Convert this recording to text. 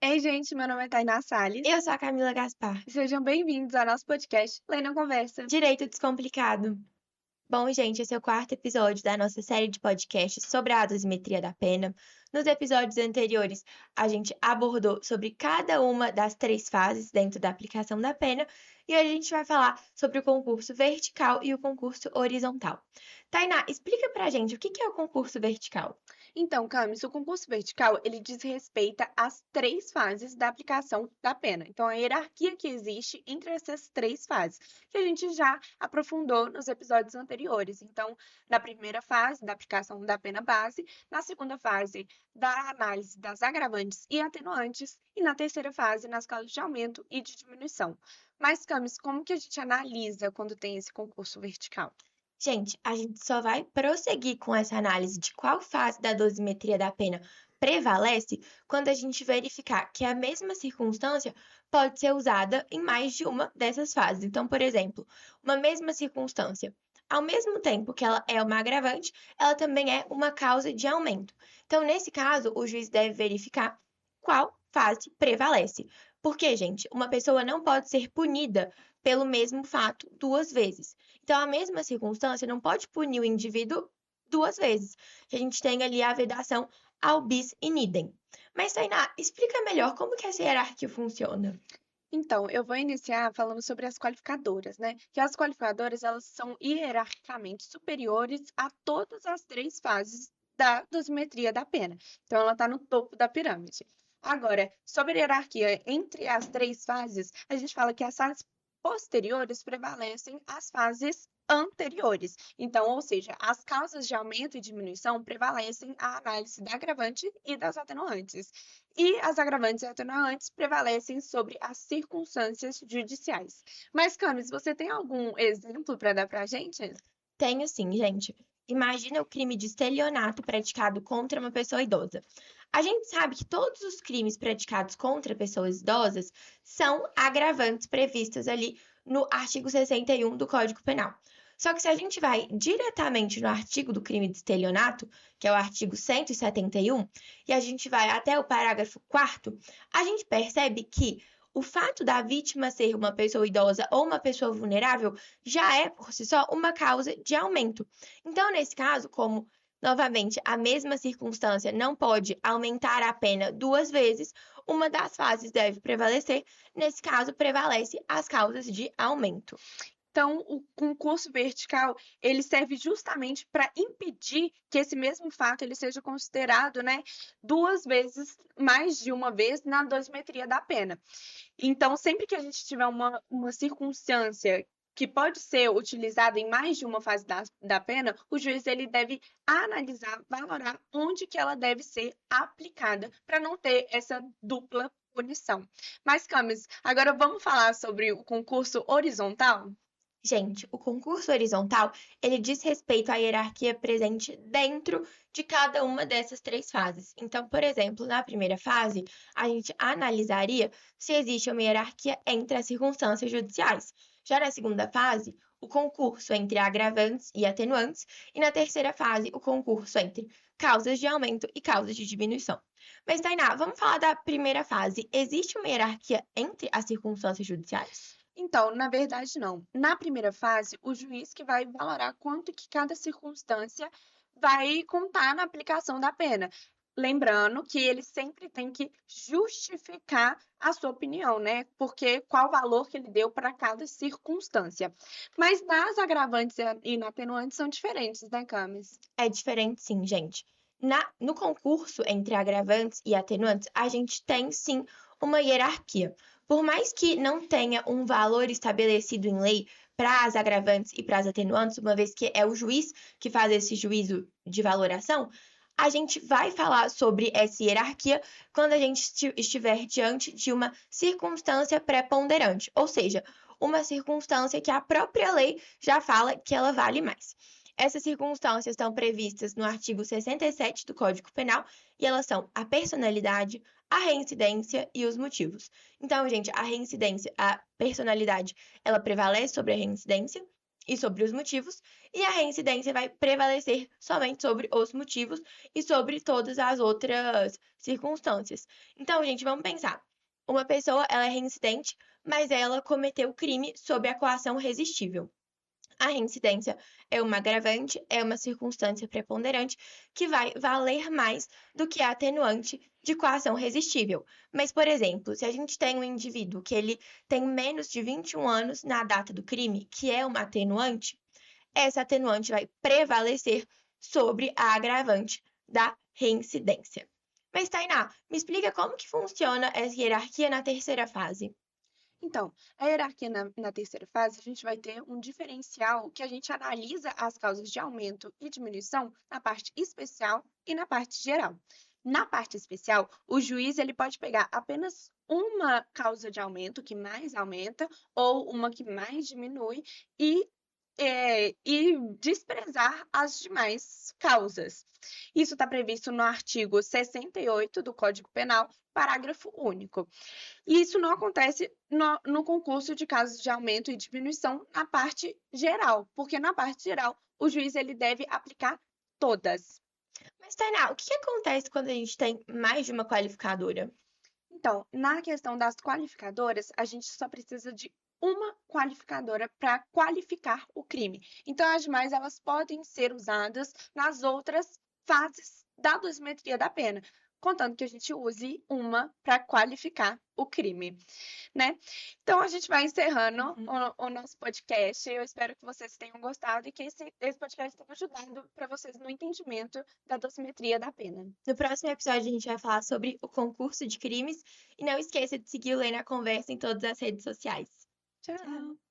Ei, gente, meu nome é Tainá Salles. Eu sou a Camila Gaspar. Sejam bem-vindos ao nosso podcast Lei na Conversa. Direito Descomplicado. Bom, gente, esse é o quarto episódio da nossa série de podcasts sobre a dosimetria da pena. Nos episódios anteriores, a gente abordou sobre cada uma das três fases dentro da aplicação da pena e hoje a gente vai falar sobre o concurso vertical e o concurso horizontal. Tainá, explica pra gente o que é o concurso vertical. Então, Camis, o concurso vertical, ele diz respeito às três fases da aplicação da pena. Então, a hierarquia que existe entre essas três fases, que a gente já aprofundou nos episódios anteriores. Então, na primeira fase da aplicação da pena base, na segunda fase da análise das agravantes e atenuantes e na terceira fase nas causas de aumento e de diminuição. Mas, Camis, como que a gente analisa quando tem esse concurso vertical? Gente, a gente só vai prosseguir com essa análise de qual fase da dosimetria da pena prevalece quando a gente verificar que a mesma circunstância pode ser usada em mais de uma dessas fases. Então, por exemplo, uma mesma circunstância, ao mesmo tempo que ela é uma agravante, ela também é uma causa de aumento. Então, nesse caso, o juiz deve verificar qual fase prevalece. Porque, gente, uma pessoa não pode ser punida pelo mesmo fato duas vezes. Então, a mesma circunstância não pode punir o indivíduo duas vezes. A gente tem ali a vedação ao bis in idem. Mas, Tainá, explica melhor como que essa hierarquia funciona. Então, eu vou iniciar falando sobre as qualificadoras, né? Que as qualificadoras, elas são hierarquicamente superiores a todas as três fases da dosimetria da pena. Então, ela está no topo da pirâmide. Agora, sobre a hierarquia entre as três fases, a gente fala que as fases posteriores prevalecem as fases anteriores. Então, ou seja, as causas de aumento e diminuição prevalecem a análise da agravante e das atenuantes. E as agravantes e atenuantes prevalecem sobre as circunstâncias judiciais. Mas, Camis, você tem algum exemplo para dar para a gente? Tenho sim, gente. Imagina o crime de estelionato praticado contra uma pessoa idosa. A gente sabe que todos os crimes praticados contra pessoas idosas são agravantes previstas ali no artigo 61 do Código Penal. Só que se a gente vai diretamente no artigo do crime de estelionato, que é o artigo 171, e a gente vai até o parágrafo 4º, a gente percebe que o fato da vítima ser uma pessoa idosa ou uma pessoa vulnerável já é, por si só, uma causa de aumento. Então, nesse caso, como novamente a mesma circunstância não pode aumentar a pena duas vezes, uma das fases deve prevalecer. Nesse caso, prevalece as causas de aumento. Então, o concurso vertical, ele serve justamente para impedir que esse mesmo fato ele seja considerado, né, duas vezes, mais de uma vez, na dosimetria da pena. Então, sempre que a gente tiver uma circunstância que pode ser utilizada em mais de uma fase da pena, o juiz ele deve analisar, valorar onde que ela deve ser aplicada para não ter essa dupla punição. Mas, Camis, agora vamos falar sobre o concurso horizontal? Gente, o concurso horizontal, ele diz respeito à hierarquia presente dentro de cada uma dessas três fases. Então, por exemplo, na primeira fase, a gente analisaria se existe uma hierarquia entre as circunstâncias judiciais. Já na segunda fase, o concurso entre agravantes e atenuantes, e na terceira fase, o concurso entre causas de aumento e causas de diminuição. Mas, Tainá, vamos falar da primeira fase. Existe uma hierarquia entre as circunstâncias judiciais? Então, na verdade, não. Na primeira fase, o juiz que vai valorar quanto que cada circunstância vai contar na aplicação da pena. Lembrando que ele sempre tem que justificar a sua opinião, né? Porque qual valor que ele deu para cada circunstância. Mas nas agravantes e na atenuantes são diferentes, né, Camis? É diferente, sim, gente. No concurso entre agravantes e atenuantes, a gente tem sim uma hierarquia. Por mais que não tenha um valor estabelecido em lei para as agravantes e para as atenuantes, uma vez que é o juiz que faz esse juízo de valoração, a gente vai falar sobre essa hierarquia quando a gente estiver diante de uma circunstância preponderante, ou seja, uma circunstância que a própria lei já fala que ela vale mais. Essas circunstâncias estão previstas no artigo 67 do Código Penal e elas são a personalidade, a reincidência e os motivos. Então, gente, a reincidência, a personalidade, ela prevalece sobre a reincidência. e sobre os motivos, e a reincidência vai prevalecer somente sobre os motivos e sobre todas as outras circunstâncias. Então, gente, vamos pensar. Uma pessoa, ela é reincidente, mas ela cometeu o crime sob a coação resistível. A reincidência é uma agravante, é uma circunstância preponderante que vai valer mais do que a atenuante de coação resistível. Mas, por exemplo, se a gente tem um indivíduo que ele tem menos de 21 anos na data do crime, que é uma atenuante, essa atenuante vai prevalecer sobre a agravante da reincidência. Mas, Tainá, me explica como que funciona essa hierarquia na terceira fase. Então, a hierarquia na terceira fase, a gente vai ter um diferencial que a gente analisa as causas de aumento e diminuição na parte especial e na parte geral. Na parte especial, o juiz ele pode pegar apenas uma causa de aumento que mais aumenta ou uma que mais diminui e, e desprezar as demais causas. Isso está previsto no artigo 68 do Código Penal, parágrafo único. E isso não acontece no concurso de casos de aumento e diminuição na parte geral, porque na parte geral o juiz ele deve aplicar todas. Mas, Tainá, o que acontece quando a gente tem mais de uma qualificadora? Então, na questão das qualificadoras, a gente só precisa de uma qualificadora para qualificar o crime. Então, as demais elas podem ser usadas nas outras fases da dosimetria da pena, contando que a gente use uma para qualificar o crime, né? Então, a gente vai encerrando o nosso podcast. Eu espero que vocês tenham gostado e que esse podcast tenha ajudado para vocês no entendimento da dosimetria da pena. No próximo episódio, a gente vai falar sobre o concurso de crimes. E não esqueça de seguir o Lei na Conversa em todas as redes sociais. Tchau!